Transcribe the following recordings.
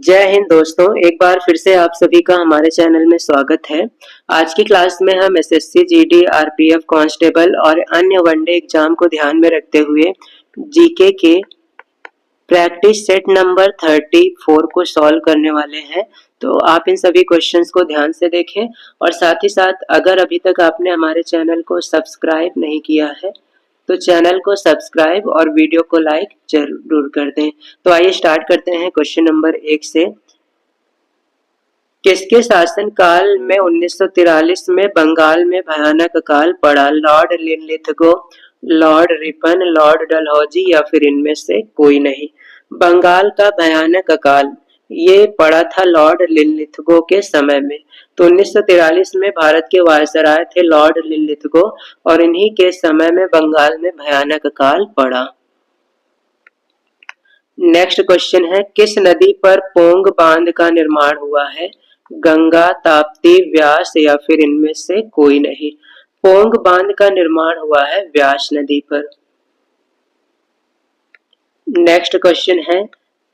जय हिंद दोस्तों, एक बार फिर से आप सभी का हमारे चैनल में स्वागत है। आज की क्लास में हम एसएससी, जीडी, आरपीएफ, कांस्टेबल और अन्य वनडे एग्जाम को ध्यान में रखते हुए जीके के प्रैक्टिस सेट नंबर 34 को सॉल्व करने वाले हैं। तो आप इन सभी क्वेश्चंस को ध्यान से देखें और साथ ही साथ अगर अभी तक आपने हमारे चैनल को सब्सक्राइब नहीं किया है तो चैनल को सब्सक्राइब और वीडियो को लाइक जरूर कर दें। तो आइए स्टार्ट करते हैं क्वेश्चन नंबर 1 से। किसके शासन काल में 1943 में बंगाल में भयानक अकाल पड़ा? Lord Linlithgow, Lord Ripon, Lord Dalhousie या फिर इनमें से कोई नहीं। बंगाल का भयानक अकाल ये पड़ा था लॉर्ड लिनलिथगो के समय में। तो 1943 में भारत के वायसराय थे लॉर्ड लिनलिथगो और इन्हीं के समय में बंगाल में भयानक अकाल पड़ा। नेक्स्ट क्वेश्चन है, किस नदी पर पोंग बांध का निर्माण हुआ है? गंगा, ताप्ती, व्यास या फिर इनमें से कोई नहीं। पोंग बांध का निर्माण हुआ है व्यास नदी पर। नेक्स्ट क्वेश्चन है,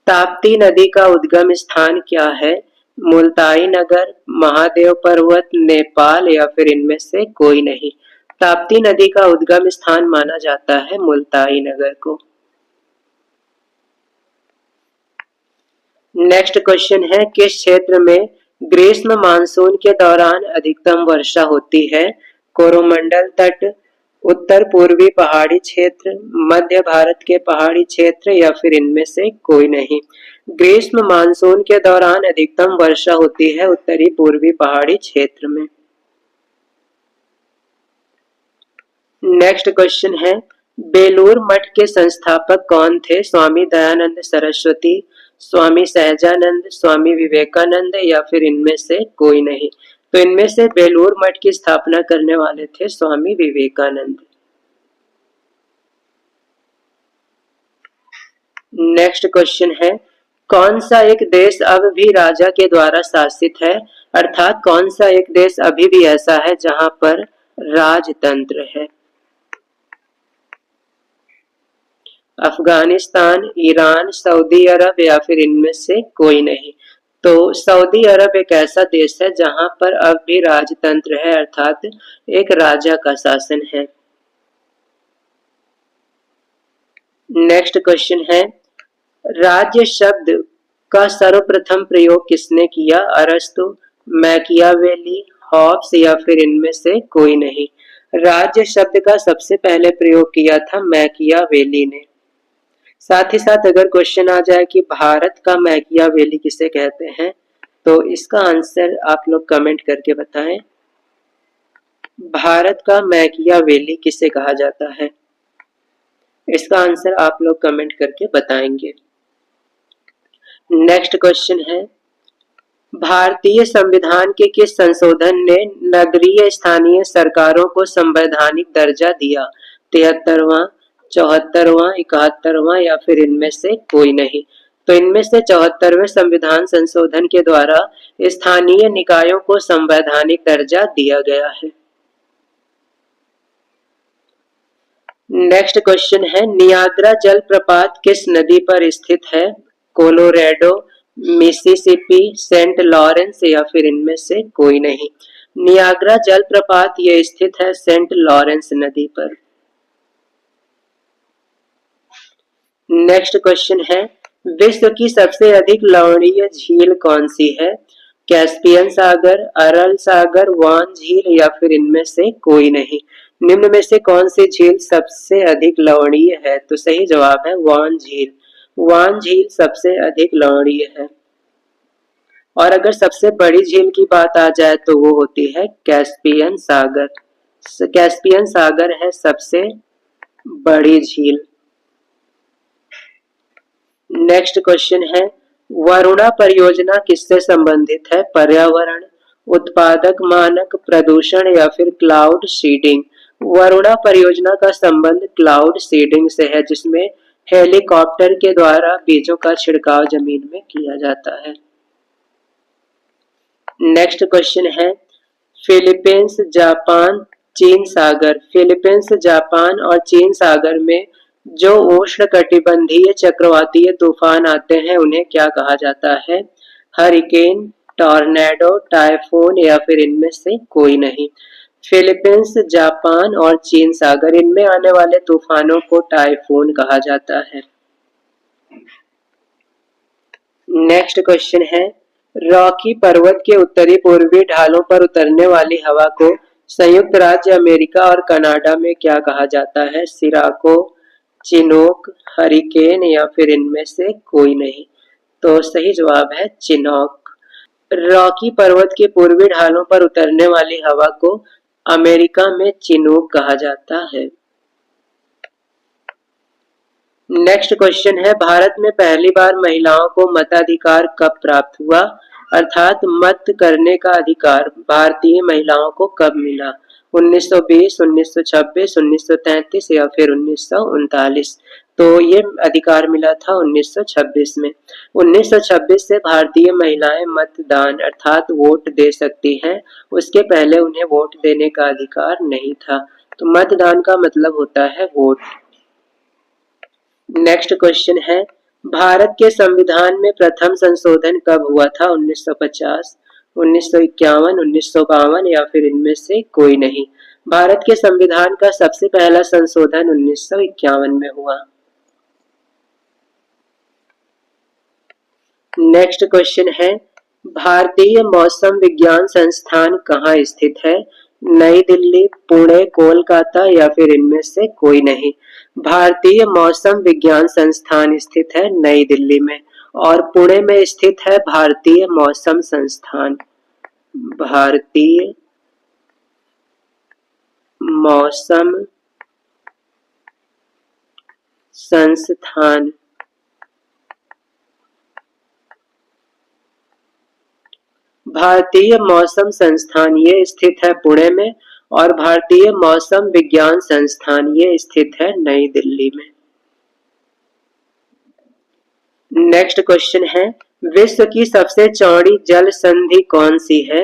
ताप्ती नदी का उद्गम स्थान क्या है? मुल्ताई नगर, महादेव पर्वत, नेपाल या फिर इनमें से कोई नहीं। ताप्ती नदी का उद्गम स्थान माना जाता है मुल्ताई नगर को। नेक्स्ट क्वेश्चन है, किस क्षेत्र में ग्रीष्म मानसून के दौरान अधिकतम वर्षा होती है? कोरोमंडल तट, उत्तर पूर्वी पहाड़ी क्षेत्र, मध्य भारत के पहाड़ी क्षेत्र या फिर इनमें से कोई नहीं। ग्रीष्म मानसून के दौरान अधिकतम वर्षा होती है उत्तरी पूर्वी पहाड़ी क्षेत्र में। नेक्स्ट क्वेश्चन है, बेलूर मठ के संस्थापक कौन थे? स्वामी दयानंद सरस्वती, स्वामी सहजानंद, स्वामी विवेकानंद या फिर इनमें से कोई नहीं। तो इनमें से बेलूर मठ की स्थापना करने वाले थे स्वामी विवेकानंद। नेक्स्ट क्वेश्चन है, कौन सा एक देश अब भी राजा के द्वारा शासित है? अर्थात कौन सा एक देश अभी भी ऐसा है जहां पर राजतंत्र है? अफगानिस्तान, ईरान, सऊदी अरब या फिर इनमें से कोई नहीं। तो सऊदी अरब एक ऐसा देश है जहां पर अब भी राजतंत्र है, अर्थात एक राजा का शासन है। नेक्स्ट क्वेश्चन है, राज्य शब्द का सर्वप्रथम प्रयोग किसने किया? अरस्तु, मैकियावेली, हॉब्स या फिर इनमें से कोई नहीं। राज्य शब्द का सबसे पहले प्रयोग किया था मैकियावेली ने। साथ ही साथ अगर क्वेश्चन आ जाए कि भारत का मैकियावेली किसे कहते हैं तो इसका आंसर आप लोग कमेंट करके बताएं। भारत का मैकियावेली किसे कहा जाता है? इसका आंसर आप लोग कमेंट करके बताएंगे। नेक्स्ट क्वेश्चन है, भारतीय संविधान के किस संशोधन ने नगरीय स्थानीय सरकारों को संवैधानिक दर्जा दिया? 73वां, 74वां, 71वां या फिर इनमें से कोई नहीं। तो इनमें से 74वें संविधान संशोधन के द्वारा स्थानीय निकायों को संवैधानिक दर्जा दिया गया है। नेक्स्ट क्वेश्चन है, नियाग्रा जलप्रपात किस नदी पर स्थित है? कोलोराडो, मिसिसिपी, सेंट लॉरेंस या फिर इनमें से कोई नहीं। नियाग्रा जलप्रपात ये स्थित है सेंट लॉरेंस नदी पर। नेक्स्ट क्वेश्चन है, विश्व की सबसे अधिक लवणीय झील कौन सी है? कैस्पियन सागर, अरल सागर, वान झील या फिर इनमें से कोई नहीं। निम्न में से कौन सी झील सबसे अधिक लवणीय है? तो सही जवाब है वान झील। वान झील सबसे अधिक लवणीय है। और अगर सबसे बड़ी झील की बात आ जाए तो वो होती है कैस्पियन सागर। कैस्पियन सागर है सबसे बड़ी झील। नेक्स्ट क्वेश्चन है, वरुणा परियोजना किससे संबंधित है? पर्यावरण, उत्पादक मानक, प्रदूषण या फिर क्लाउड सीडिंग। वरुणा परियोजना का संबंध क्लाउड सीडिंग से है, जिसमें हेलीकॉप्टर के द्वारा बीजों का छिड़काव जमीन में किया जाता है। नेक्स्ट क्वेश्चन है, फिलीपींस, जापान, चीन सागर। फिलीपींस, जापान और चीन सागर में जो उष्णकटिबंधीय चक्रवातीय तूफान आते हैं उन्हें क्या कहा जाता है? हरिकेन, टॉर्नेडो, टाइफून या फिर इनमें से कोई नहीं। फिलीपींस, जापान और चीन सागर, इनमें आने वाले तूफानों को टाइफून कहा जाता है। नेक्स्ट क्वेश्चन है, रॉकी पर्वत के उत्तरी पूर्वी ढालों पर उतरने वाली हवा को संयुक्त राज्य अमेरिका और कनाडा में क्या कहा जाता है? सिराको, चिनोक, हरिकेन या फिर इनमें से कोई नहीं। तो सही जवाब है चिनोक। रॉकी पर्वत के पूर्वी ढालों पर उतरने वाली हवा को अमेरिका में चिनोक कहा जाता है। नेक्स्ट क्वेश्चन है, भारत में पहली बार महिलाओं को मताधिकार कब प्राप्त हुआ? अर्थात मत करने का अधिकार भारतीय महिलाओं को कब मिला? 1920, 1926, 1933 या फिर 1939। तो ये अधिकार मिला था 1926 में। 1926 से भारतीय महिलाएं मतदान अर्थात वोट दे सकती हैं। उसके पहले उन्हें वोट देने का अधिकार नहीं था। तो मतदान का मतलब होता है वोट। नेक्स्ट क्वेश्चन है, भारत के संविधान में प्रथम संशोधन कब हुआ था? 1950, 1951, 1952 या फिर इनमें से कोई नहीं। भारत के संविधान का सबसे पहला संशोधन 1951 में हुआ। नेक्स्ट क्वेश्चन है, भारतीय मौसम विज्ञान संस्थान कहाँ स्थित है? नई दिल्ली, पुणे, कोलकाता या फिर इनमें से कोई नहीं। भारतीय मौसम विज्ञान संस्थान स्थित है नई दिल्ली में, और पुणे में स्थित है भारतीय मौसम संस्थान। भारतीय मौसम संस्थान भारतीय मौसम संस्थान ये स्थित है पुणे में, और भारतीय मौसम विज्ञान संस्थान ये स्थित है नई दिल्ली में। नेक्स्ट क्वेश्चन है, विश्व की सबसे चौड़ी जल संधि कौन सी है?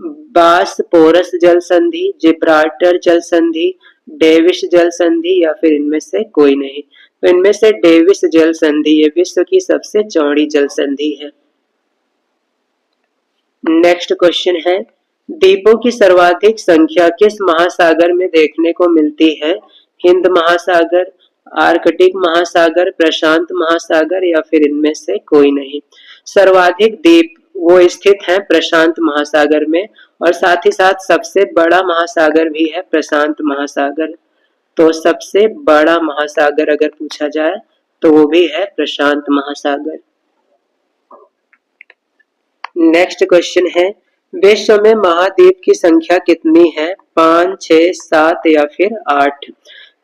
बासपोरस जल संधि, जिब्राल्टर जल संधि, डेविस जल संधि या फिर इनमें से कोई नहीं। तो इनमें से डेविस जल संधि ये विश्व की सबसे चौड़ी जल संधि है। नेक्स्ट क्वेश्चन है, द्वीपों की सर्वाधिक संख्या किस महासागर में देखने को मिलती है? हिंद महासागर, आर्कटिक महासागर, प्रशांत महासागर या फिर इनमें से कोई नहीं। सर्वाधिक द्वीप वो स्थित है प्रशांत महासागर में, और साथ ही साथ सबसे बड़ा महासागर भी है प्रशांत महासागर। तो सबसे बड़ा महासागर अगर पूछा जाए तो वो भी है प्रशांत महासागर। नेक्स्ट क्वेश्चन है, विश्व में महाद्वीप की संख्या कितनी है? 5, 6, 7 या फिर 8।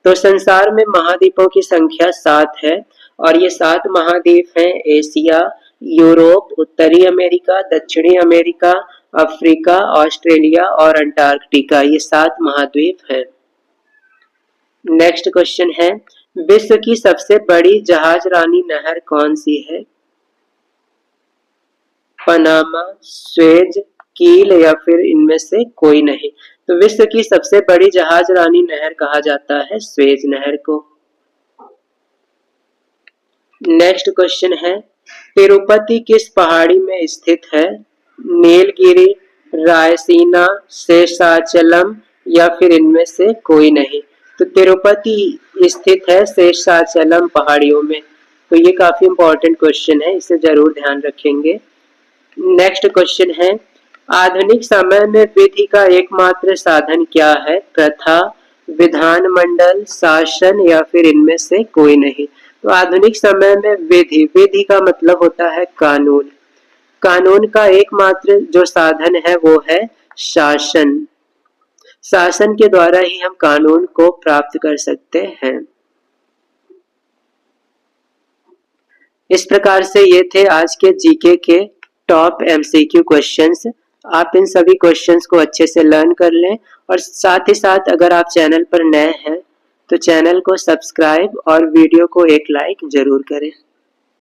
तो संसार में महाद्वीपों की संख्या 7 है, और ये 7 महाद्वीप हैं एशिया, यूरोप, उत्तरी अमेरिका, दक्षिणी अमेरिका, अफ्रीका, ऑस्ट्रेलिया और अंटार्कटिका, ये 7 महाद्वीप हैं। नेक्स्ट क्वेश्चन है, विश्व की सबसे बड़ी जहाज रानी नहर कौन सी है? पनामा, स्वेज, कील या फिर इनमें से कोई नहीं। तो विश्व की सबसे बड़ी जहाज रानी नहर कहा जाता है स्वेज नहर को। नेक्स्ट क्वेश्चन है, तिरुपति किस पहाड़ी में स्थित है? नीलगिरी, रायसीना, शेषाचलम या फिर इनमें से कोई नहीं। तो तिरुपति स्थित है शेषाचलम पहाड़ियों में। तो ये काफी इंपॉर्टेंट क्वेश्चन है, इसे जरूर ध्यान रखेंगे। नेक्स्ट क्वेश्चन है, आधुनिक समय में विधि का एकमात्र साधन क्या है? प्रथा, विधानमंडल, शासन या फिर इनमें से कोई नहीं। तो आधुनिक समय में विधि, विधि का मतलब होता है कानून। कानून का एकमात्र जो साधन है वो है शासन। शासन के द्वारा ही हम कानून को प्राप्त कर सकते हैं। इस प्रकार से ये थे आज के जीके के टॉप एमसीक्यू क्वेश्चंस। आप इन सभी क्वेश्चंस को अच्छे से लर्न कर लें, और साथ ही साथ अगर आप चैनल पर नए हैं तो चैनल को सब्सक्राइब और वीडियो को एक लाइक जरूर करें।